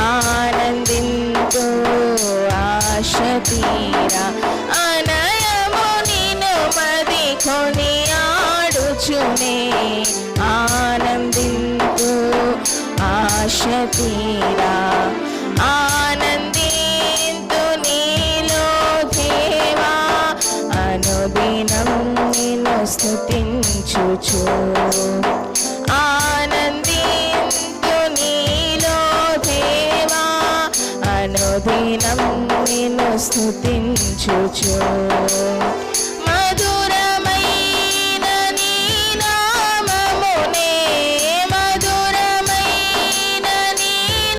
ఆనందింతు ఆశ తీరా అనయము నిన్ను మది కొని ఆడుచునే ఆనందింతు ఆశ తీరా ఆనందింతు నీలో దేవా అనుదినం నిన్ను స్తుతించుచు ఆనందింతు నీలో దేవా అనుదినం నిన్ను స్తుతించుచు